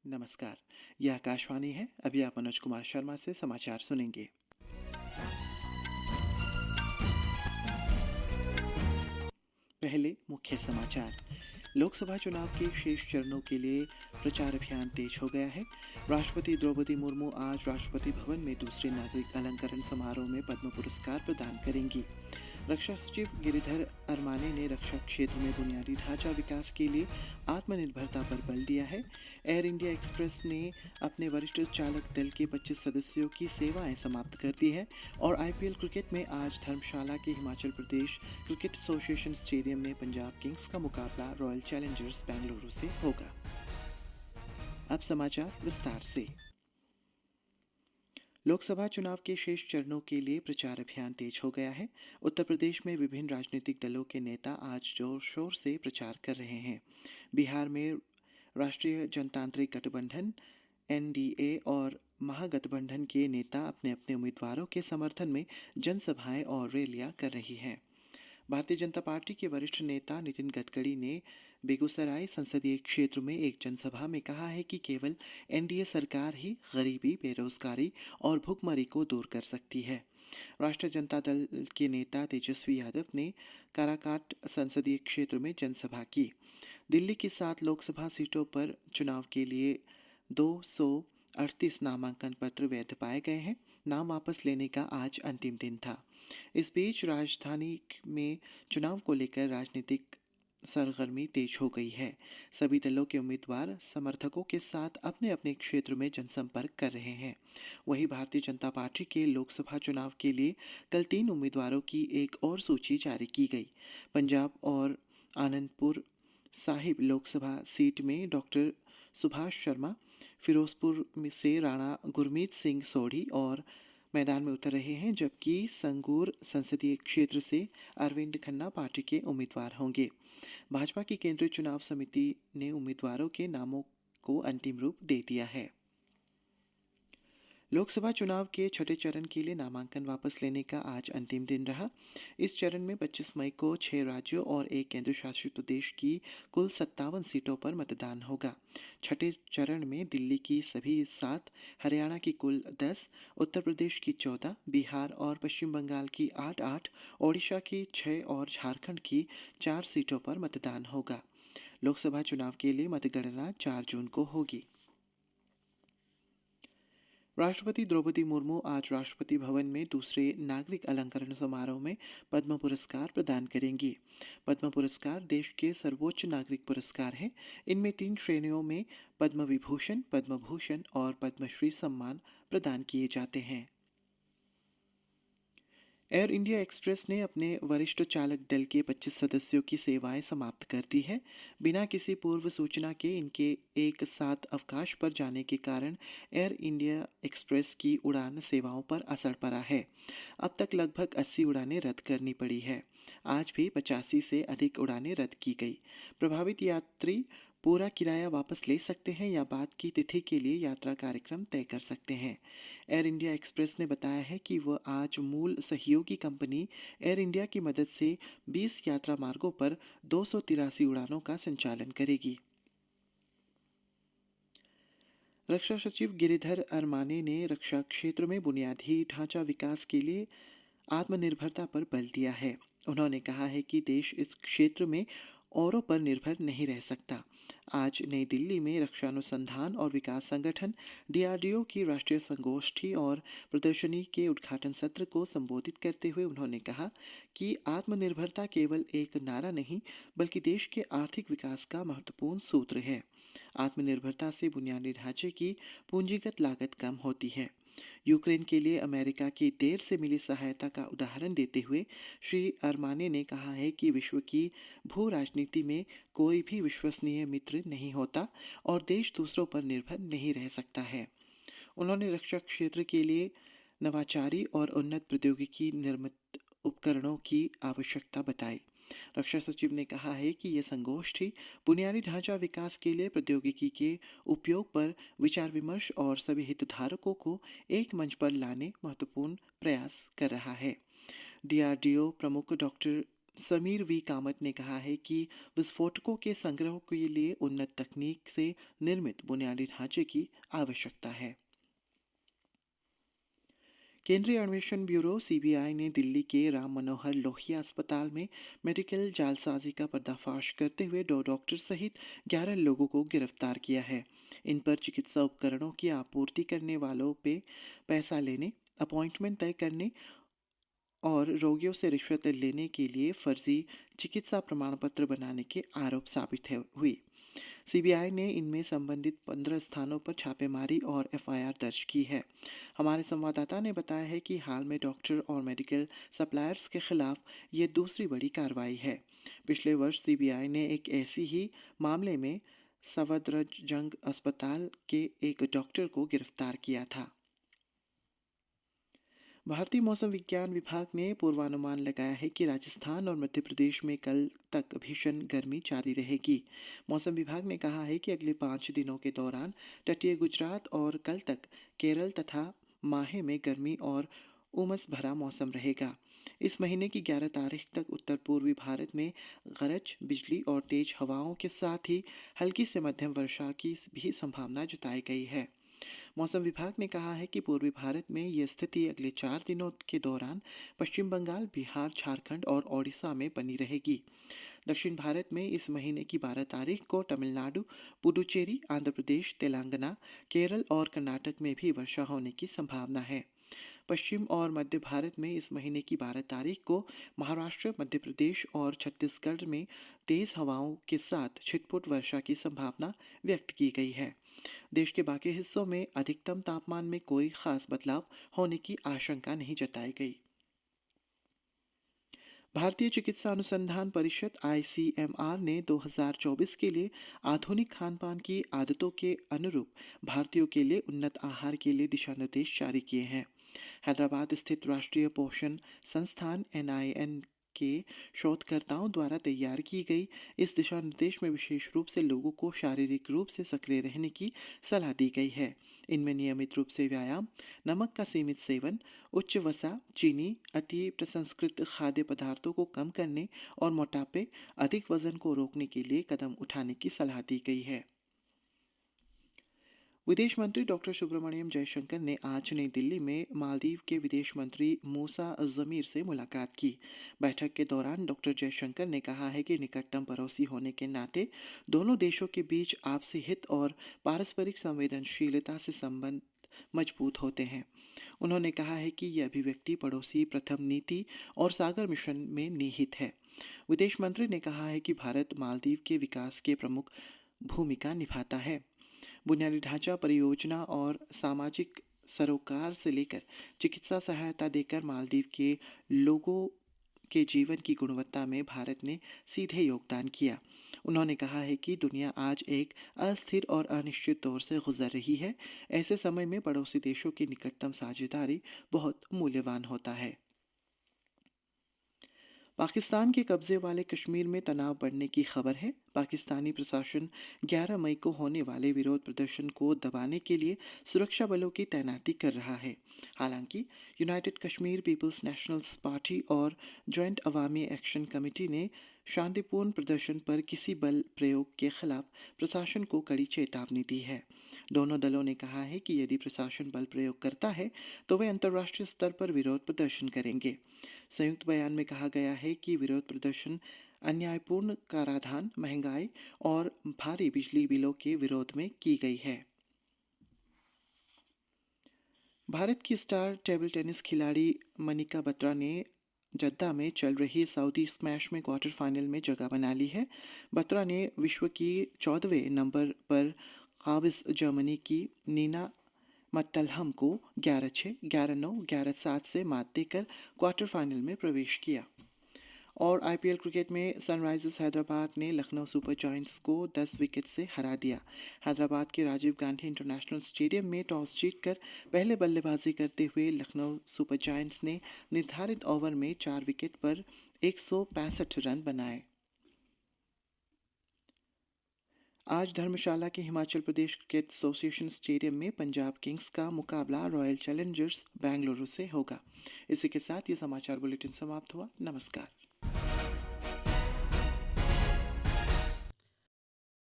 नमस्कार। यह आकाशवाणी है। अभी आप मनोज कुमार शर्मा से समाचार सुनेंगे। पहले मुख्य समाचार। लोकसभा चुनाव के शेष चरणों के लिए प्रचार अभियान तेज हो गया है। राष्ट्रपति द्रौपदी मुर्मू आज राष्ट्रपति भवन में दूसरे नागरिक अलंकरण समारोह में पद्म पुरस्कार प्रदान करेंगी। रक्षा सचिव गिरिधर अरमाने ने रक्षा क्षेत्र में बुनियादी ढांचा विकास के लिए आत्मनिर्भरता पर बल दिया है। एयर इंडिया एक्सप्रेस ने अपने वरिष्ठ चालक दल के 25 सदस्यों की सेवाएं समाप्त कर दी है। और आईपीएल क्रिकेट में आज धर्मशाला के Himachal Pradesh cricket association stadium में पंजाब किंग्स का मुकाबला रॉयल चैलेंजर्स बेंगलुरु से होगा। अब समाचार विस्तार से। लोकसभा चुनाव के शेष चरणों के लिए प्रचार अभियान तेज हो गया है। उत्तर प्रदेश में विभिन्न राजनीतिक दलों के नेता आज जोर शोर से प्रचार कर रहे हैं। बिहार में राष्ट्रीय जनतांत्रिक गठबंधन एनडीए और महागठबंधन के नेता अपने अपने उम्मीदवारों के समर्थन में जनसभाएं और रैलियां कर रही हैं। भारतीय जनता पार्टी के वरिष्ठ नेता नितिन गडकरी ने बेगूसराय संसदीय क्षेत्र में एक जनसभा में कहा है कि केवल एनडीए सरकार ही गरीबी, बेरोजगारी और भुखमरी को दूर कर सकती है। राष्ट्रीय जनता दल के नेता तेजस्वी यादव ने काराकाट संसदीय क्षेत्र में जनसभा की। दिल्ली की 7 लोकसभा सीटों पर चुनाव के लिए 238 नामांकन पत्र वैध पाए गए हैं। नाम वापस लेने का आज अंतिम दिन था। इस बीच राजधानी में चुनाव को लेकर राजनीतिक सरगर्मी तेज हो गई है। सभी दलों के उम्मीदवार समर्थकों के साथ अपने अपने क्षेत्र में जनसंपर्क कर रहे हैं। वहीं भारतीय जनता पार्टी के लोकसभा चुनाव के लिए कल 3 उम्मीदवारों की एक और सूची जारी की गई। पंजाब और आनंदपुर साहिब लोकसभा सीट में डॉक्टर सुभाष शर्मा, फिरोजपुर से राणा गुरमीत सिंह सोढ़ी और मैदान में उतर रहे हैं, जबकि संगूर संसदीय क्षेत्र से अरविंद खन्ना पार्टी के उम्मीदवार होंगे। भाजपा की केंद्रीय चुनाव समिति ने उम्मीदवारों के नामों को अंतिम रूप दे दिया है। लोकसभा चुनाव के छठे चरण के लिए नामांकन वापस लेने का आज अंतिम दिन रहा। इस चरण में 25 मई को 6 राज्यों और एक केंद्र शासित प्रदेश की कुल 57 सीटों पर मतदान होगा। छठे चरण में दिल्ली की सभी 7, हरियाणा की कुल 10, उत्तर प्रदेश की 14, बिहार और पश्चिम बंगाल की 8, ओडिशा की 6 और झारखंड की 4 सीटों पर मतदान होगा। लोकसभा चुनाव के लिए मतगणना 4 जून को होगी। राष्ट्रपति द्रौपदी मुर्मू आज राष्ट्रपति भवन में दूसरे नागरिक अलंकरण समारोह में पद्म पुरस्कार प्रदान करेंगी। पद्म पुरस्कार देश के सर्वोच्च नागरिक पुरस्कार हैं। इनमें 3 श्रेणियों में पद्म विभूषण, पद्म भूषण और पद्मश्री सम्मान प्रदान किए जाते हैं। एयर इंडिया एक्सप्रेस ने अपने वरिष्ठ चालक दल के 25 सदस्यों की सेवाएं समाप्त कर दी है। बिना किसी पूर्व सूचना के इनके एक साथ अवकाश पर जाने के कारण एयर इंडिया एक्सप्रेस की उड़ान सेवाओं पर असर पड़ा है। अब तक लगभग 80 उड़ानें रद्द करनी पड़ी है। आज भी 85 से अधिक उड़ानें रद्द की गई। प्रभावित यात्री पूरा किराया वापस ले सकते हैं या बाद की तिथि के लिए यात्रा कार्यक्रम तय कर सकते हैं। एयर इंडिया एक्सप्रेस ने बताया है कि वह आज मूल सहयोगी कंपनी एयर इंडिया की मदद से 20 यात्रा मार्गों पर 283 उड़ानों का संचालन करेगी। रक्षा सचिव गिरिधर अरमाने ने रक्षा क्षेत्र में बुनियादी ढांचा विकास के लिए आत्मनिर्भरता पर बल दिया है। उन्होंने कहा है कि देश इस क्षेत्र में औरों पर निर्भर नहीं रह सकता। आज नई दिल्ली में रक्षा अनुसंधान और विकास संगठन डीआरडीओ की राष्ट्रीय संगोष्ठी और प्रदर्शनी के उद्घाटन सत्र को संबोधित करते हुए उन्होंने कहा कि आत्मनिर्भरता केवल एक नारा नहीं, बल्कि देश के आर्थिक विकास का महत्वपूर्ण सूत्र है। आत्मनिर्भरता से बुनियादी ढांचे की पूंजीगत लागत कम होती है। यूक्रेन के लिए अमेरिका की देर से मिली सहायता का उदाहरण देते हुए श्री अरमाने ने कहा है कि विश्व की भू राजनीति में कोई भी विश्वसनीय मित्र नहीं होता और देश दूसरों पर निर्भर नहीं रह सकता है। उन्होंने रक्षा क्षेत्र के लिए नवाचारी और उन्नत प्रौद्योगिकी निर्मित उपकरणों की आवश्यकता बताई। रक्षा सचिव ने कहा है कि यह संगोष्ठी बुनियादी ढांचा विकास के लिए प्रौद्योगिकी के उपयोग पर विचार विमर्श और सभी हितधारकों को एक मंच पर लाने महत्वपूर्ण प्रयास कर रहा है। डीआरडीओ प्रमुख डॉक्टर समीर वी कामत ने कहा है कि विस्फोटकों के संग्रह के लिए उन्नत तकनीक से निर्मित बुनियादी ढांचे की आवश्यकता है। केंद्रीय अन्वेषण ब्यूरो सीबीआई ने दिल्ली के राम मनोहर लोहिया अस्पताल में मेडिकल जालसाजी का पर्दाफाश करते हुए 2 डॉक्टर सहित 11 लोगों को गिरफ्तार किया है। इन पर चिकित्सा उपकरणों की आपूर्ति करने वालों पे पैसा लेने, अपॉइंटमेंट तय करने और रोगियों से रिश्वत लेने के लिए फर्जी चिकित्सा प्रमाण पत्र बनाने के आरोप साबित हुए। सीबीआई ने इनमें संबंधित 15 स्थानों पर छापेमारी और एफआईआर दर्ज की है। हमारे संवाददाता ने बताया है कि हाल में डॉक्टर और मेडिकल सप्लायर्स के खिलाफ ये दूसरी बड़ी कार्रवाई है। पिछले वर्ष सीबीआई ने एक ऐसी ही मामले में सफदरजंग अस्पताल के एक डॉक्टर को गिरफ्तार किया था। भारतीय मौसम विज्ञान विभाग ने पूर्वानुमान लगाया है कि राजस्थान और मध्य प्रदेश में कल तक भीषण गर्मी जारी रहेगी। मौसम विभाग ने कहा है कि अगले 5 दिनों के दौरान तटीय गुजरात और कल तक केरल तथा माहे में गर्मी और उमस भरा मौसम रहेगा। इस महीने की 11 तारीख तक उत्तर पूर्वी भारत में गरज, बिजली और तेज हवाओं के साथ ही हल्की से मध्यम वर्षा की भी संभावना जताई गई है। मौसम विभाग ने कहा है कि पूर्वी भारत में यह स्थिति अगले 4 दिनों के दौरान पश्चिम बंगाल, बिहार, झारखंड और ओडिशा में बनी रहेगी। दक्षिण भारत में इस महीने की 12 तारीख को तमिलनाडु, पुडुचेरी, आंध्र प्रदेश, तेलंगाना, केरल और कर्नाटक में भी वर्षा होने की संभावना है। पश्चिम और मध्य भारत में इस महीने की 12 तारीख को महाराष्ट्र, मध्य प्रदेश और छत्तीसगढ़ में तेज हवाओं के साथ छिटपुट वर्षा की संभावना व्यक्त की गई है। देश के बाकी हिस्सों में अधिकतम तापमान में कोई खास बदलाव होने की आशंका नहीं जताई गई। भारतीय चिकित्सा अनुसंधान परिषद (आईसीएमआर) ने 2024 के लिए आधुनिक खान-पान की आदतों के अनुरूप भारतीयों के लिए उन्नत आहार के लिए दिशा निर्देश जारी किए हैं। हैदराबाद स्थित राष्ट्रीय पोषण संस्थान (एनआईएन) के शोधकर्ताओं द्वारा तैयार की गई इस दिशा निर्देश में विशेष रूप से लोगों को शारीरिक रूप से सक्रिय रहने की सलाह दी गई है। इनमें नियमित रूप से व्यायाम, नमक का सीमित सेवन, उच्च वसा, चीनी, अति प्रसंस्कृत खाद्य पदार्थों को कम करने और मोटापे, अधिक वजन को रोकने के लिए कदम उठाने की सलाह दी गई है। विदेश मंत्री डॉक्टर सुब्रमण्यम जयशंकर ने आज नई दिल्ली में मालदीव के विदेश मंत्री मूसा ज़मीर से मुलाकात की। बैठक के दौरान डॉक्टर जयशंकर ने कहा है कि निकटतम पड़ोसी होने के नाते दोनों देशों के बीच आपसी हित और पारस्परिक संवेदनशीलता से संबंध मजबूत होते हैं। उन्होंने कहा है कि यह अभिव्यक्ति पड़ोसी प्रथम नीति और सागर मिशन में निहित है। विदेश मंत्री ने कहा है कि भारत मालदीव के विकास के प्रमुख भूमिका निभाता है। बुनियादी ढांचा परियोजना और सामाजिक सरोकार से लेकर चिकित्सा सहायता देकर मालदीव के लोगों के जीवन की गुणवत्ता में भारत ने सीधे योगदान किया। उन्होंने कहा है कि दुनिया आज एक अस्थिर और अनिश्चित दौर से गुजर रही है। ऐसे समय में पड़ोसी देशों की निकटतम साझेदारी बहुत मूल्यवान होता है। पाकिस्तान के कब्जे वाले कश्मीर में तनाव बढ़ने की खबर है। पाकिस्तानी प्रशासन 11 मई को होने वाले विरोध प्रदर्शन को दबाने के लिए सुरक्षा बलों की तैनाती कर रहा है। हालांकि यूनाइटेड कश्मीर पीपल्स नेशनल्स पार्टी और जॉइंट अवामी एक्शन कमेटी ने शांतिपूर्ण प्रदर्शन पर किसी बल प्रयोग के खिलाफ प्रशासन को कड़ी चेतावनी दी है। दोनों दलों ने कहा है कि यदि प्रशासन बल प्रयोग करता है तो वे अंतर्राष्ट्रीय स्तर पर विरोध प्रदर्शन करेंगे। संयुक्त बयान में कहा गया है कि विरोध प्रदर्शन अन्यायपूर्ण कराधान, महंगाई और भारी बिजली बिलों के विरोध में की गई है। भारत की स्टार टेबल टेनिस खिलाड़ी मनिका बत्रा ने जद्दा में चल रही सऊदी स्मैश में क्वार्टर फाइनल में जगह बना ली है। बत्रा ने विश्व की 14वें नंबर पर काबिज जर्मनी की नीना मत्तलहम को 11-6, 11-9, 11-7 से मात देकर क्वार्टर फाइनल में प्रवेश किया। और आईपीएल क्रिकेट में सनराइजर्स हैदराबाद ने लखनऊ सुपर जायंट्स को 10 विकेट से हरा दिया। हैदराबाद के राजीव गांधी इंटरनेशनल स्टेडियम में टॉस जीतकर पहले बल्लेबाजी करते हुए लखनऊ सुपर जायंट्स ने निर्धारित ओवर में 4 विकेट पर 165 रन बनाए। आज धर्मशाला के Himachal Pradesh cricket association stadium में पंजाब किंग्स का मुकाबला रॉयल चैलेंजर्स बेंगलुरु से होगा। इसी के साथ ये समाचार बुलेटिन समाप्त हुआ। नमस्कार।